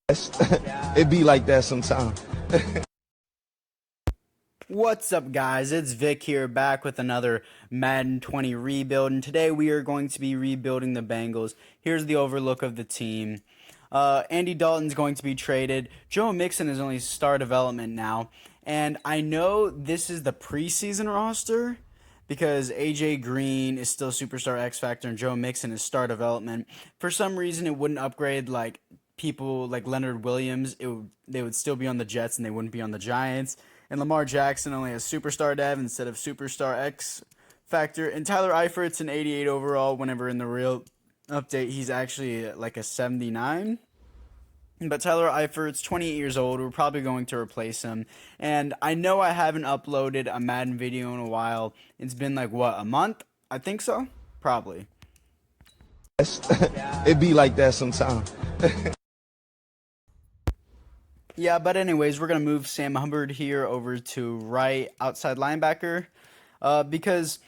It be like that sometimes. What's up, guys? It's Vic here, back with another Madden 20 rebuild, and today we are going to be rebuilding the Bengals. Here's the overlook of the team. Andy Dalton's going to be traded. Joe Mixon is only star development now, and I know this is the preseason roster because AJ Green is still superstar X Factor and Joe Mixon is star development. For some reason, it wouldn't upgrade like people like Leonard Williams. They would still be on the Jets and they wouldn't be on the Giants. And Lamar Jackson only has superstar dev instead of superstar X Factor. And Tyler Eifert's an 88 overall. Whenever in the real update, he's actually like a 79. But Tyler Eifert's 28 years old. We're probably going to replace him. And I know I haven't uploaded a Madden video in a while. It's been like, what, a month? I think so. Probably. It be like that sometimes. Yeah, but anyways, we're going to move Sam Hubbard here over to right outside linebacker because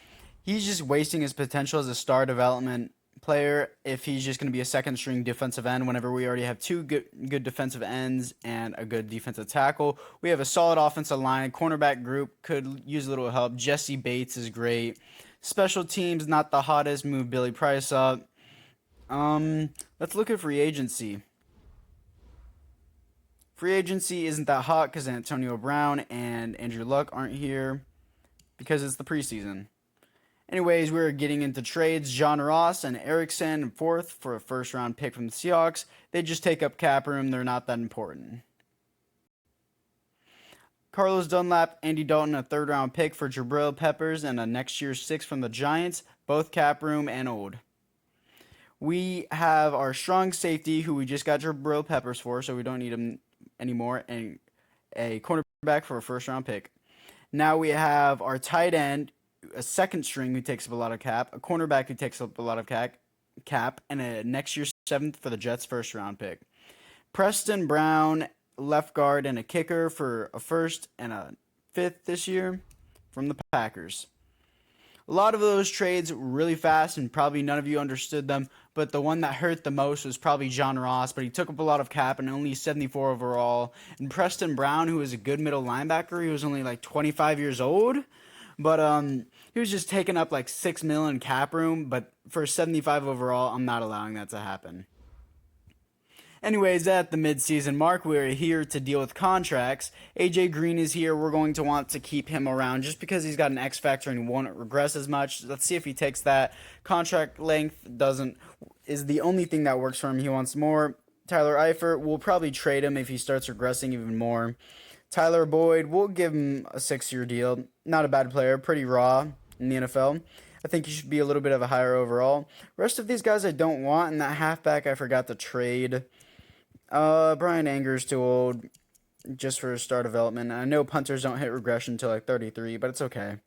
he's just wasting his potential as a star development player if he's just going to be a second string defensive end whenever we already have two good defensive ends and a good defensive tackle. We have a solid offensive line. Cornerback group could use a little help. Jesse Bates is great. Special teams, not the hottest. Move Billy Price up. Let's look at free agency. Free agency isn't that hot because Antonio Brown and Andrew Luck aren't here because it's the preseason. Anyways, we're getting into trades. John Ross and Erickson fourth for a first-round pick from the Seahawks. They just take up cap room. They're not that important. Carlos Dunlap, Andy Dalton, a third-round pick for Jabril Peppers, and a next year's sixth from the Giants, both cap room and old. We have our strong safety, who we just got Jabril Peppers for, so we don't need him anymore, and a cornerback for a first-round pick. Now we have our tight end, a second string who takes up a lot of cap, a cornerback who takes up a lot of cap, and a next year's seventh for the Jets' first-round pick. Preston Brown, left guard, and a kicker for a first and a fifth this year from the Packers. A lot of those trades really fast, and probably none of you understood them, but the one that hurt the most was probably John Ross, but he took up a lot of cap and only 74 overall. And Preston Brown, who is a good middle linebacker, he was only like 25 years old, but he was just taking up like $6 million cap room, but for 75 overall, I'm not allowing that to happen. Anyways, at the midseason mark, we're here to deal with contracts. AJ Green is here. We're going to want to keep him around just because he's got an X factor and he won't regress as much. Let's see if he takes that. Contract length is the only thing that works for him. He wants more. Tyler Eifert, we'll probably trade him if he starts regressing even more. Tyler Boyd, we'll give him a 6-year deal. Not a bad player, pretty raw in the NFL. I think he should be a little bit of a higher overall. Rest of these guys I don't want, and that halfback I forgot to trade. Brian Anger's too old just for star development. I know punters don't hit regression until like 33, but it's okay.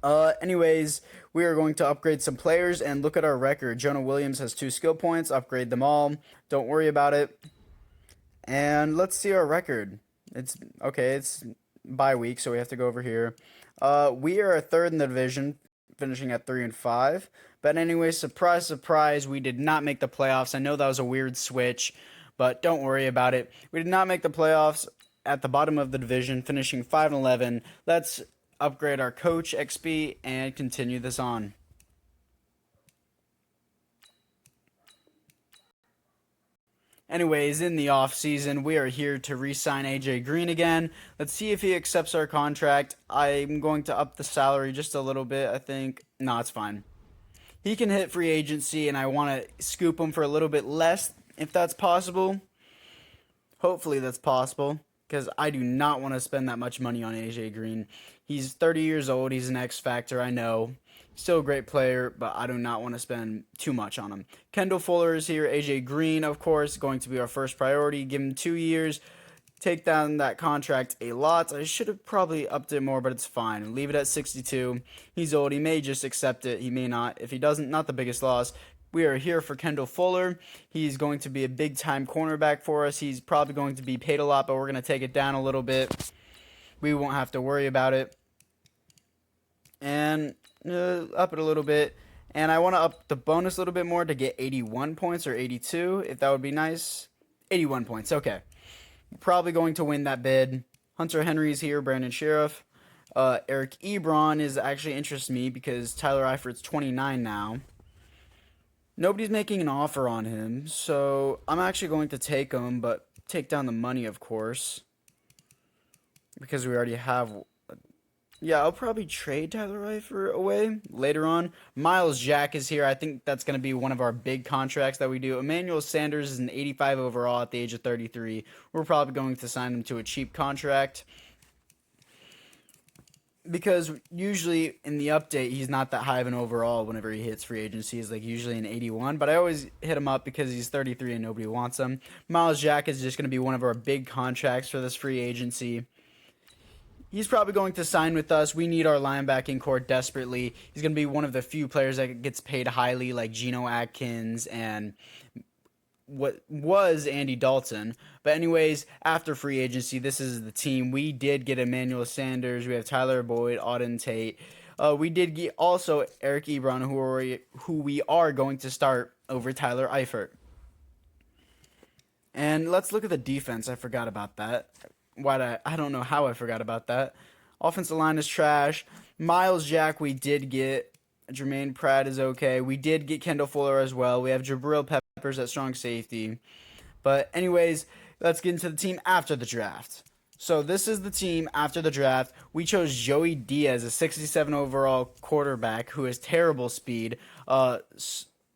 Anyways, we are going to upgrade some players and look at our record. Jonah Williams has 2 skill points. Upgrade them all. Don't worry about it. And let's see our record. It's bye week, so we have to go over here. We are third in the division, finishing at 3-5. But anyway, surprise, surprise, we did not make the playoffs. I know that was a weird switch, but don't worry about it. We did not make the playoffs at the bottom of the division, finishing 5-11. Let's upgrade our coach XP and continue this on. Anyways, in the offseason, we are here to re-sign AJ Green again. Let's see if he accepts our contract. I'm going to up the salary just a little bit, I think. No, it's fine. He can hit free agency, and I want to scoop him for a little bit less, if that's possible. Hopefully that's possible, because I do not want to spend that much money on AJ Green. He's 30 years old. He's an X factor, I know. Still a great player, but I do not want to spend too much on him. Kendall Fuller is here. AJ Green, of course, going to be our first priority. Give him 2 years. Take down that contract a lot. I should have probably upped it more, but it's fine. Leave it at 62. He's old. He may just accept it. He may not. If he doesn't, not the biggest loss. We are here for Kendall Fuller. He's going to be a big-time cornerback for us. He's probably going to be paid a lot, but we're going to take it down a little bit. We won't have to worry about it. And up it a little bit. And I want to up the bonus a little bit more to get 81 points or 82, if that would be nice. 81 points. Okay. Probably going to win that bid. Hunter Henry's here. Brandon Sheriff. Eric Ebron is actually interests me because Tyler Eifert's 29 now. Nobody's making an offer on him, so I'm actually going to take him, but take down the money, of course, because we already have. Yeah, I'll probably trade Tyler Eifert away later on. Miles Jack is here. I think that's going to be one of our big contracts that we do. Emmanuel Sanders is an 85 overall at the age of 33. We're probably going to sign him to a cheap contract, because usually in the update he's not that high of an overall whenever he hits free agency. He's like usually an 81, but I always hit him up because he's 33 and nobody wants him. Miles Jack is just going to be one of our big contracts for this free agency. He's probably going to sign with us. We need our linebacking core desperately. He's going to be one of the few players that gets paid highly, like Geno Atkins and what was Andy Dalton. But anyways, after free agency, this is the team. We did get Emmanuel Sanders. We have Tyler Boyd, Auden Tate. We did get also Eric Ebron, who we are going to start over Tyler Eifert. And let's look at the defense. I forgot about that. I don't know how I forgot about that. Offensive line is trash. Miles Jack we did get. Jermaine Pratt is okay. We did get Kendall Fuller as well. We have Jabril Peppers at strong safety. But anyways, let's get into the team after the draft. So this is the team after the draft. We chose Joey Diaz, a 67 overall quarterback who has terrible speed, a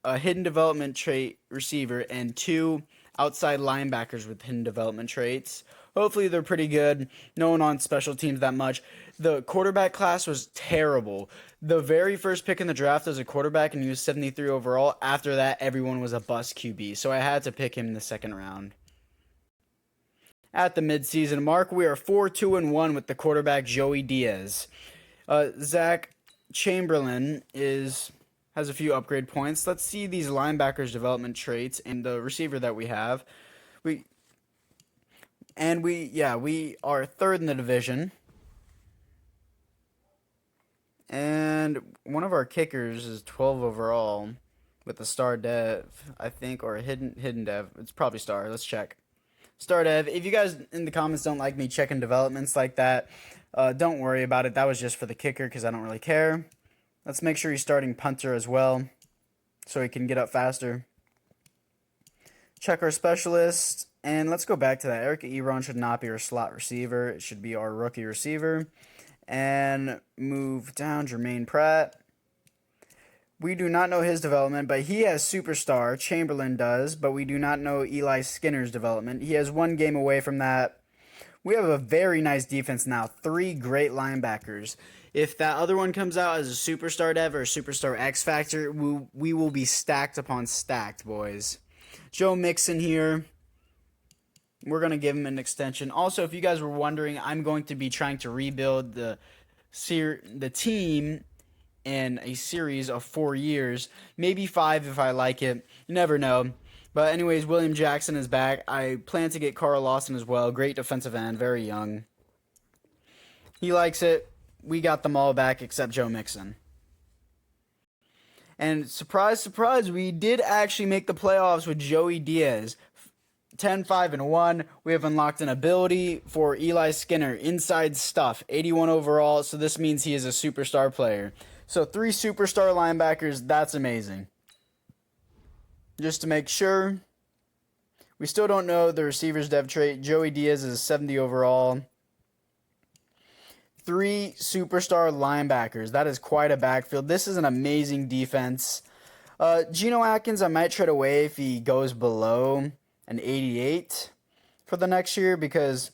hidden development trait receiver, and 2 outside linebackers with hidden development traits. Hopefully they're pretty good. No one on special teams that much. The quarterback class was terrible. The very first pick in the draft was a quarterback, and he was 73 overall. After that, everyone was a bust QB, so I had to pick him in the second round. At the midseason mark, we are 4-2-1 with the quarterback Joey Diaz. Zach Chamberlain has a few upgrade points. Let's see these linebackers' development traits and the receiver that we have. We are third in the division. And one of our kickers is 12 overall with a star dev, I think, or a hidden dev. It's probably star. Let's check. Star dev. If you guys in the comments don't like me checking developments like that, don't worry about it. That was just for the kicker because I don't really care. Let's make sure he's starting punter as well so he can get up faster. Check our specialist. And let's go back to that. Eric Ebron should not be our slot receiver. It should be our rookie receiver. And move down Jermaine Pratt. We do not know his development, but he has superstar. Chamberlain does, but we do not know Eli Skinner's development. He has 1 game away from that. We have a very nice defense now. 3 great linebackers. If that other one comes out as a superstar dev or a superstar X Factor, we will be stacked upon stacked, boys. Joe Mixon here. We're going to give him an extension. Also, if you guys were wondering, I'm going to be trying to rebuild the team in a series of 4 years. Maybe 5 if I like it. You never know. But anyways, William Jackson is back. I plan to get Carl Lawson as well. Great defensive end. Very young. He likes it. We got them all back except Joe Mixon. And surprise, surprise, we did actually make the playoffs with Joey Diaz. 10-5-1. We have unlocked an ability for Eli Skinner. Inside stuff. 81 overall. So this means he is a superstar player. So 3 superstar linebackers. That's amazing. Just to make sure. We still don't know the receiver's dev trait. Joey Diaz is 70 overall. 3 superstar linebackers. That is quite a backfield. This is an amazing defense. Geno Atkins, I might trade away if he goes below an 88 for the next year because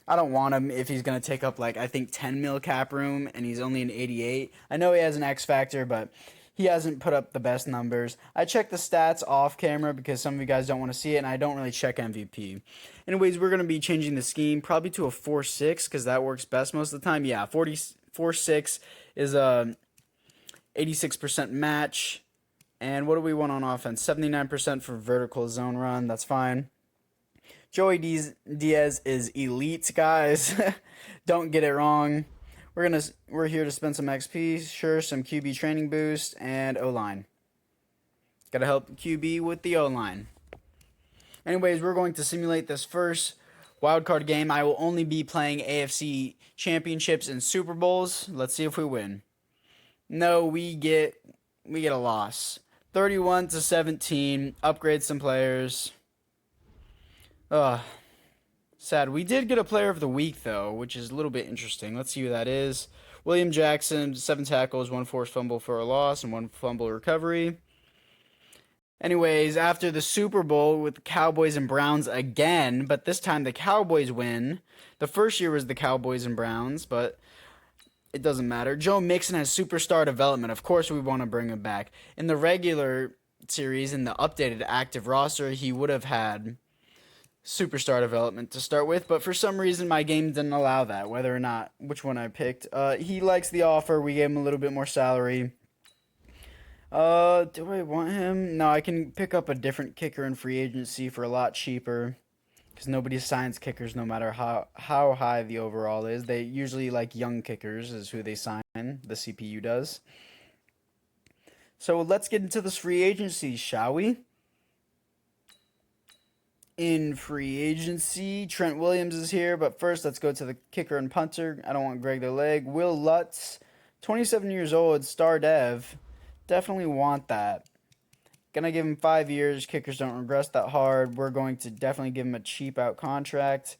I don't want him if he's going to take up, like, I think 10 mil cap room and he's only an 88. I know he has an X factor, but he hasn't put up the best numbers. I check the stats off camera because some of you guys don't want to see it, and I don't really check MVP. Anyways, we're going to be changing the scheme probably to a 4-6 because that works best most of the time. Yeah, 4-6 is a 86% match. And what do we want on offense? 79% for vertical zone run. That's fine. Joey Diaz is elite, guys. Don't get it wrong. We're here to spend some XP, sure, some QB training boost, and O-line. Gotta help QB with the O-line. Anyways, we're going to simulate this first wildcard game. I will only be playing AFC championships and Super Bowls. Let's see if we win. No, we get a loss. 31-17. Upgrade some players. Sad. We did get a player of the week though, which is a little bit interesting. Let's see who that is. William Jackson, 7 tackles, 1 forced fumble for a loss, and 1 fumble recovery. Anyways, after the Super Bowl with the Cowboys and Browns again, but this time the Cowboys win. The first year was the Cowboys and Browns, but it doesn't matter. Joe Mixon has superstar development. Of course, we want to bring him back. In the regular series, in the updated active roster, he would have had superstar development to start with, but for some reason my game didn't allow that, whether or not which one I picked. He likes the offer. We gave him a little bit more salary. Do I want him? No, I can pick up a different kicker in free agency for a lot cheaper, because nobody signs kickers no matter how high the overall is. They usually like young kickers is who they sign. The CPU does. So let's get into this free agency, shall we? In free agency, Trent Williams is here, but first let's go to the kicker and punter. I don't want Greg their leg. Will Lutz, 27 years old, star dev. Definitely want that. Gonna give him 5 years. Kickers don't regress that hard. We're going to definitely give him a cheap out contract.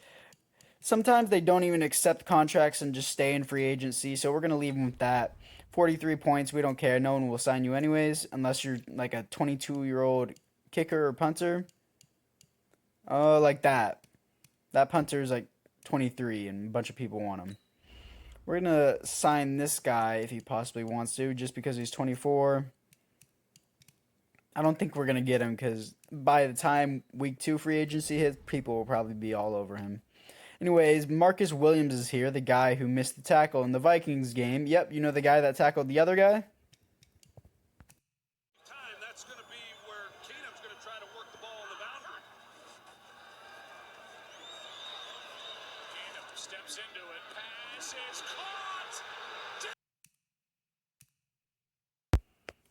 Sometimes they don't even accept contracts and just stay in free agency, so we're gonna leave him with that. 43 points, we don't care. No one will sign you anyways, unless you're like a 22-year-old kicker or punter. Like that. That punter is like 23 and a bunch of people want him. We're going to sign this guy if he possibly wants to, just because he's 24. I don't think we're going to get him because by the time week 2 free agency hits, people will probably be all over him. Anyways, Marcus Williams is here, the guy who missed the tackle in the Vikings game. Yep, you know the guy that tackled the other guy? That's going to be where Keenum's going to try to work the ball on the boundary. Keenum steps into it. Pass is caught.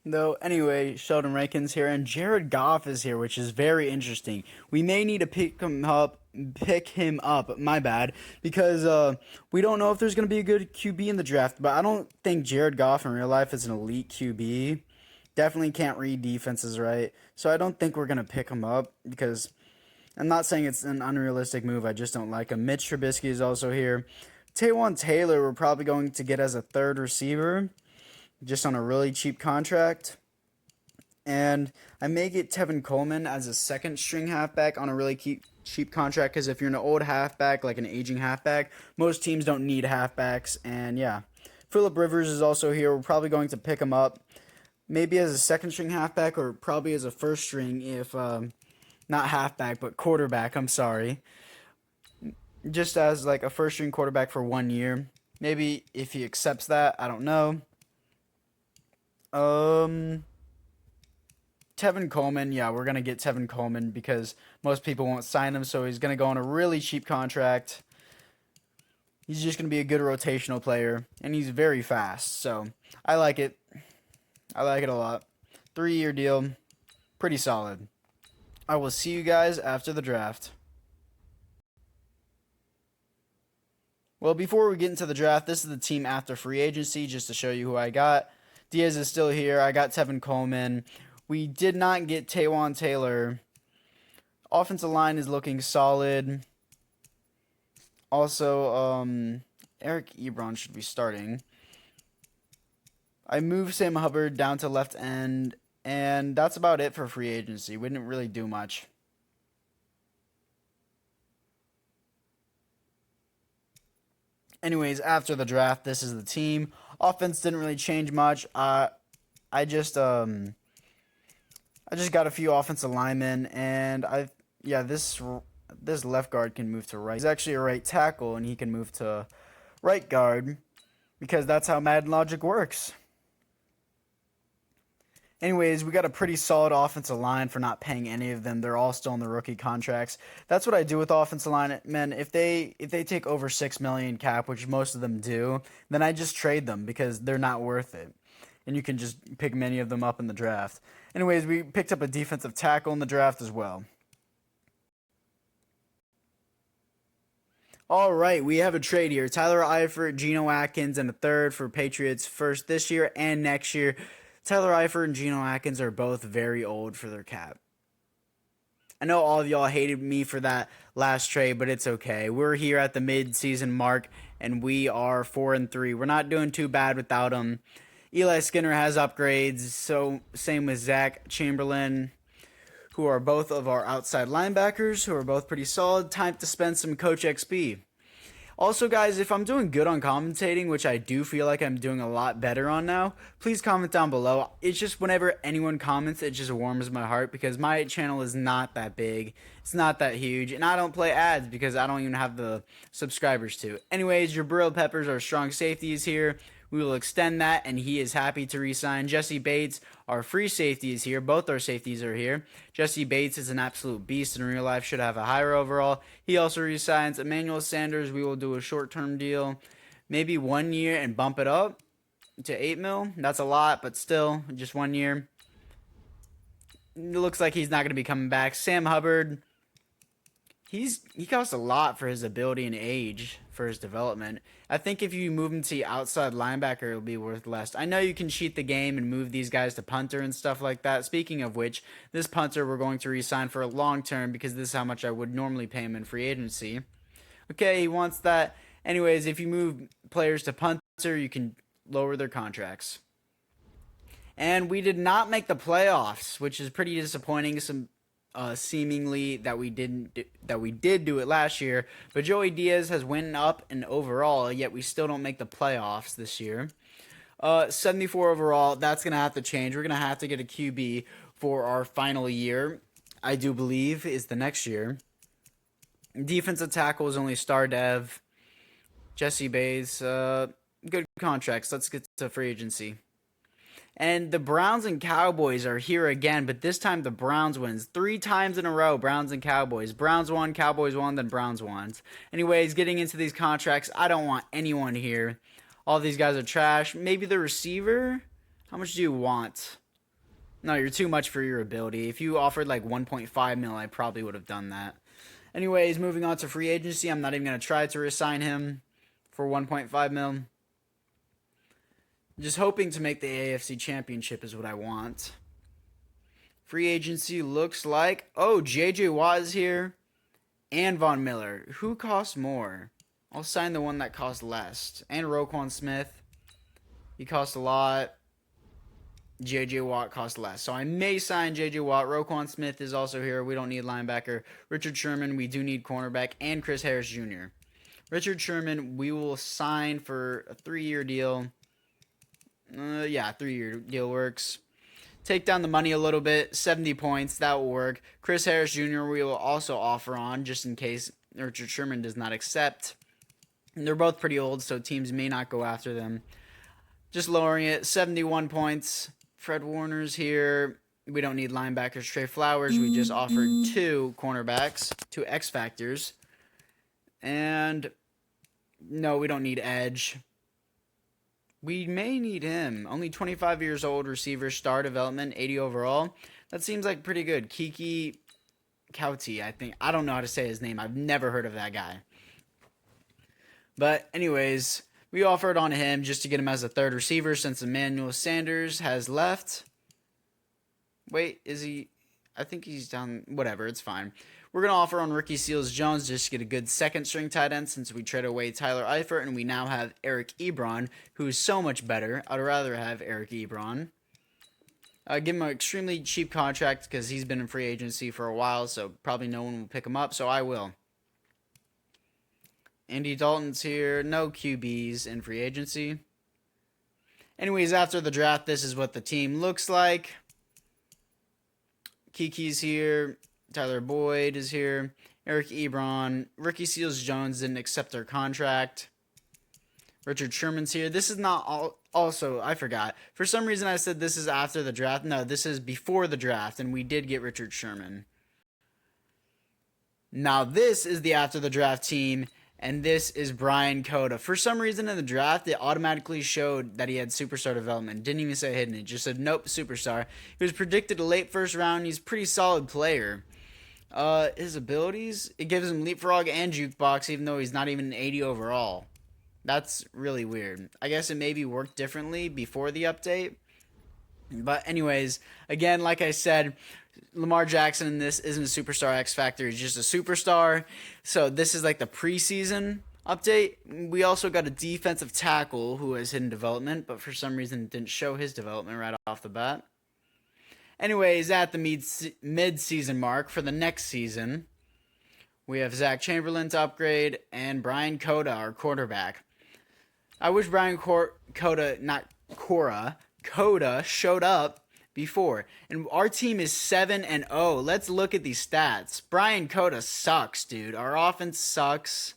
Though, anyway, Sheldon Rankins here, and Jared Goff is here, which is very interesting. We may need to pick him up, my bad, because we don't know if there's going to be a good QB in the draft, but I don't think Jared Goff in real life is an elite QB. Definitely can't read defenses right, so I don't think we're going to pick him up, because I'm not saying it's an unrealistic move, I just don't like him. Mitch Trubisky is also here. Taywan Taylor we're probably going to get as a third receiver, just on a really cheap contract. And I may get Tevin Coleman as a second string halfback on a really cheap contract, because if you're an old halfback, like an aging halfback, most teams don't need halfbacks. And yeah, Phillip Rivers is also here. We're probably going to pick him up maybe as a second string halfback, or probably as a first string if not halfback, but quarterback, I'm sorry. Just as like a first string quarterback for 1 year. Maybe if he accepts that, I don't know. Tevin Coleman, yeah, we're going to get Tevin Coleman because most people won't sign him, so he's going to go on a really cheap contract. He's just going to be a good rotational player, and he's very fast, so I like it. I like it a lot. 3-year deal, pretty solid. I will see you guys after the draft. Well, before we get into the draft, this is the team after free agency, just to show you who I got. Diaz is still here. I got Tevin Coleman. We did not get Taywan Taylor. Offensive line is looking solid. Also, Eric Ebron should be starting. I moved Sam Hubbard down to left end, and that's about it for free agency. We didn't really do much. Anyways, after the draft, this is the team. Offense didn't really change much. I just got a few offensive linemen, and this left guard can move to right. He's actually a right tackle, and he can move to right guard because that's how Madden logic works. Anyways, we got a pretty solid offensive line for not paying any of them. They're all still on the rookie contracts. That's what I do with offensive linemen. If they take over $6 million cap, which most of them do, then I just trade them because they're not worth it. And you can just pick many of them up in the draft. Anyways, we picked up a defensive tackle in the draft as well. All right, we have a trade here. Tyler Eifert, Geno Atkins, and a third for Patriots first this year and next year. Tyler Eifert and Geno Atkins are both very old for their cap. I know all of y'all hated me for that last trade, but it's okay. We're here at the mid-season mark, and we are 4-3. We're not doing too bad without them. Eli Skinner has upgrades, so same with Zach Chamberlain, who are both of our outside linebackers, who are both pretty solid. Time to spend some Coach XP. Also, guys, if I'm doing good on commentating, which I do feel like I'm doing a lot better on now, please comment down below. It's just whenever anyone comments, it just warms my heart because my channel is not that big. It's not that huge, and I don't play ads because I don't even have the subscribers to. Anyways, Jabril Peppers, our strong safety, is here. We will extend that, and he is happy to re-sign. Jesse Bates, our free safety, is here. Both our safeties are here. Jesse Bates is an absolute beast in real life, should have a higher overall. He also re-signs. Emmanuel Sanders, we will do a short-term deal, maybe 1 year and bump it up to $8 million. That's a lot, but still, just 1 year. It looks like he's not going to be coming back. Sam Hubbard, he costs a lot for his ability and age for his development. I think if you move him to outside linebacker, it'll be worth less. I know you can cheat the game and move these guys to punter and stuff like that. Speaking of which, this punter we're going to re-sign for a long term because this is how much I would normally pay him in free agency. Okay, he wants that. Anyways, if you move players to punter, you can lower their contracts. And we did not make the playoffs, which is pretty disappointing. Seemingly that we did do it last year, but Joey Diaz has went up in overall, yet we still don't make the playoffs this year. 74 overall, that's gonna have to change. We're gonna have to get a QB for our final year. I do believe is the next year. Defensive tackle is only star dev. Jesse Bates, good contracts. Let's get to free agency. And the Browns and Cowboys are here again, but this time the Browns wins. 3 times in a row, Browns and Cowboys. Browns won, Cowboys won, then Browns won. Anyways, getting into these contracts, I don't want anyone here. All these guys are trash. Maybe the receiver? How much do you want? No, you're too much for your ability. If you offered like 1.5 mil, I probably would have done that. Anyways, moving on to free agency. I'm not even going to try to resign him for 1.5 mil. Just hoping to make the AFC Championship is what I want. Free agency looks like... Oh, J.J. Watt is here. And Von Miller. Who costs more? I'll sign the one that costs less. And Roquan Smith. He costs a lot. J.J. Watt costs less. So I may sign J.J. Watt. Roquan Smith is also here. We don't need linebacker. Richard Sherman, we do need cornerback. And Chris Harris Jr. Richard Sherman, we will sign for a 3-year deal. Yeah, 3-year deal works. Take down the money a little bit. 70 points. That will work. Chris Harris Jr. we will also offer on just in case Richard Sherman does not accept. And they're both pretty old, so teams may not go after them. Just lowering it. 71 points. Fred Warner's here. We don't need linebackers. Trey Flowers. We just offered 2 cornerbacks. 2 X Factors. And no, we don't need edge. We may need him. Only 25 years old, receiver, star development, 80 overall. That seems like pretty good. Kiki Kauti, I think. I don't know how to say his name. I've never heard of that guy. But anyways, we offered on him just to get him as a 3rd receiver since Emmanuel Sanders has left. Wait, is he? I think he's down. Whatever, it's fine. We're going to offer on Ricky Seals-Jones just to get a good 2nd-string tight end since we traded away Tyler Eifert, and we now have Eric Ebron, who is so much better. I'd rather have Eric Ebron. Give him an extremely cheap contract because he's been in free agency for a while, so probably no one will pick him up, so I will. Andy Dalton's here. No QBs in free agency. Anyways, after the draft, this is what the team looks like. Kiki's here. Tyler Boyd is here. Eric Ebron. Ricky Seals-Jones didn't accept their contract. Richard Sherman's here. This is not also, I forgot. For some reason I said this is after the draft. No, this is before the draft, and we did get Richard Sherman. Now this is the after the draft team, and this is Brian Cota. For some reason in the draft, it automatically showed that he had superstar development. Didn't even say hidden. It just said, nope, superstar. He was predicted a late 1st round. He's a pretty solid player. His abilities, it gives him leapfrog and jukebox, even though he's not even an 80 overall. That's really weird. I guess it maybe worked differently before the update. But anyways, again, like I said, Lamar Jackson in this isn't a superstar X Factor. He's just a superstar. So this is like the preseason update. We also got a defensive tackle who has hidden development, but for some reason it didn't show his development right off the bat. Anyways, at the mid-season mark for the next season, we have Zach Chamberlain to upgrade and Brian Cota, our quarterback. I wish Cota showed up before. And our team is 7-0. Let's look at these stats. Brian Cota sucks, dude. Our offense sucks.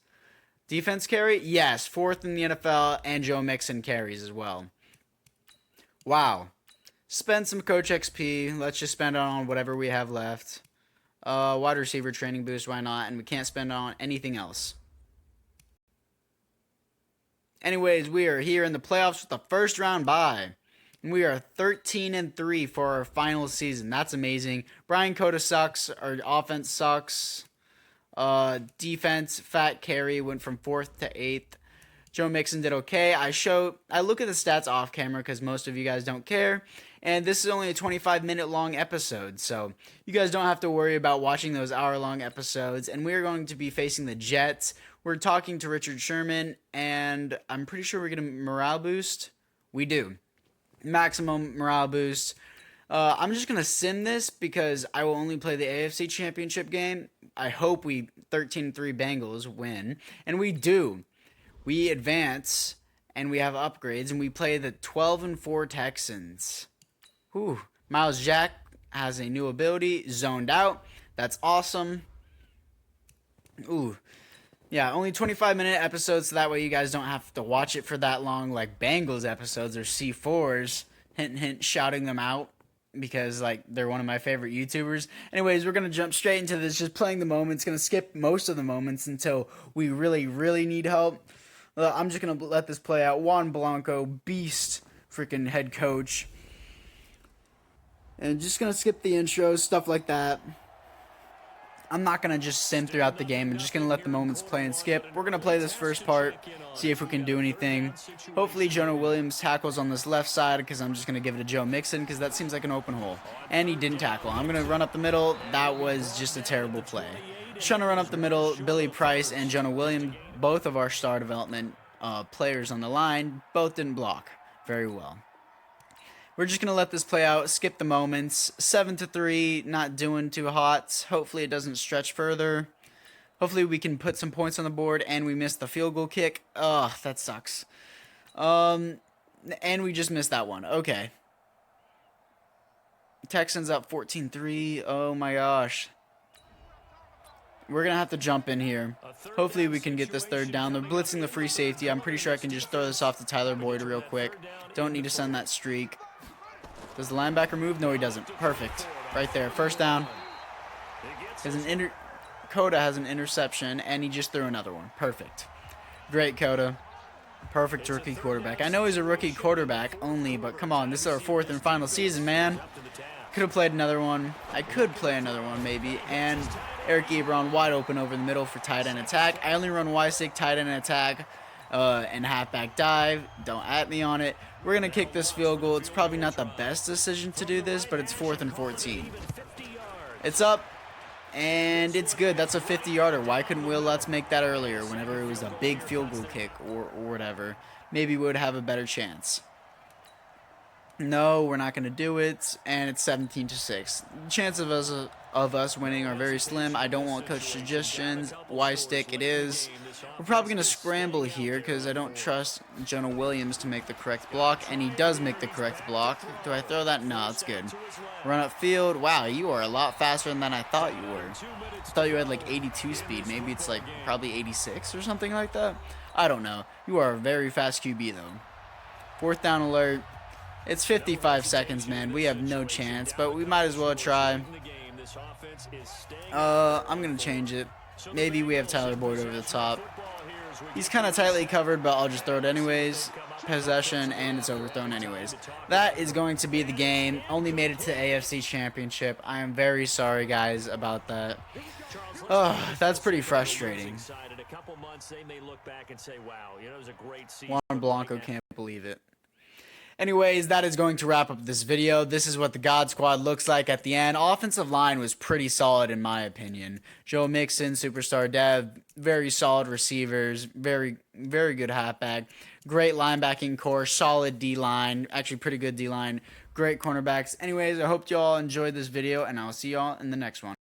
Defense carry? Yes, 4th in the NFL, and Joe Mixon carries as well. Wow. Spend some Coach XP. Let's just spend it on whatever we have left. Wide receiver training boost, why not? And we can't spend it on anything else. Anyways, we are here in the playoffs with the first round bye. And we are 13-3 for our final season. That's amazing. Brian Cota sucks. Our offense sucks. Defense, fat carry, went from 4th to 8th. Joe Mixon did okay. I look at the stats off camera because most of you guys don't care. And this is only a 25-minute long episode, so you guys don't have to worry about watching those hour-long episodes. And we're going to be facing the Jets. We're talking to Richard Sherman, and I'm pretty sure we're getting a morale boost. We do. Maximum morale boost. I'm just going to sim this because I will only play the AFC Championship game. I hope we 13-3 Bengals win. And we do. We advance, and we have upgrades, and we play the 12-4 Texans. Whew. Miles Jack has a new ability, zoned out. That's awesome. Ooh. Yeah, only 25-minute episodes, so that way you guys don't have to watch it for that long like Bengals episodes or C4s. Hint, hint, shouting them out because like they're one of my favorite YouTubers. Anyways, we're going to jump straight into this, just playing the moments. Going to skip most of the moments until we really, really need help. I'm just going to let this play out. Juan Blanco, beast freaking head coach. And just going to skip the intros, stuff like that. I'm not going to just sim throughout the game. I'm just going to let the moments play and skip. We're going to play this first part, see if we can do anything. Hopefully Jonah Williams tackles on this left side because I'm just going to give it to Joe Mixon because that seems like an open hole. And he didn't tackle. I'm going to run up the middle. That was just a terrible play. Just trying to run up the middle. Billy Price and Jonah Williams, both of our star development players on the line, both didn't block very well. We're just going to let this play out, skip the moments. 7-3, not doing too hot. Hopefully it doesn't stretch further. Hopefully we can put some points on the board, and we missed the field goal kick. Ugh, that sucks. And we just missed that one. Okay. Texans up 14-3. Oh my gosh. We're going to have to jump in here. Hopefully we can get this third down. They're blitzing the free safety. I'm pretty sure I can just throw this off to Tyler Boyd real quick. Don't need to send that streak. Does the linebacker move? No, he doesn't. Perfect. Right there. First down. Cota has an interception, and he just threw another one. Perfect. Great, Cota. Perfect rookie quarterback. I know he's a rookie quarterback only, but come on. This is our 4th and final season, man. Could have played another one. I could play another one, maybe. And Eric Ebron wide open over the middle for tight end attack. I only run Y-stick, tight end attack, and halfback dive. Don't at me on it. We're going to kick this field goal. It's probably not the best decision to do this, but it's 4th and 14. It's up, and it's good. That's a 50-yarder. Why couldn't Will Lutz make that earlier whenever it was a big field goal kick or whatever? Maybe we would have a better chance. No, we're not going to do it, and it's 17-6. The chances of us winning are very slim. I don't want coach suggestions. Y-stick it is. We're probably going to scramble here because I don't trust Jonah Williams to make the correct block, and he does make the correct block. Do I throw that? No, it's good. Run up field. Wow, you are a lot faster than I thought you were. I thought you had like 82 speed. Maybe it's like probably 86 or something like that. I don't know. You are a very fast QB, though. 4th down alert. It's 55 seconds, man. We have no chance, but we might as well try. I'm going to change it. Maybe we have Tyler Boyd over the top. He's kind of tightly covered, but I'll just throw it anyways. Possession, and it's overthrown anyways. That is going to be the game. Only made it to the AFC Championship. I am very sorry, guys, about that. Oh, that's pretty frustrating. Juan Blanco can't believe it. Anyways, that is going to wrap up this video. This is what the God Squad looks like at the end. Offensive line was pretty solid in my opinion. Joe Mixon, superstar dev, very solid receivers, very good halfback, great linebacking core, solid D-line, actually pretty good D-line, great cornerbacks. Anyways, I hope you all enjoyed this video, and I'll see y'all in the next one.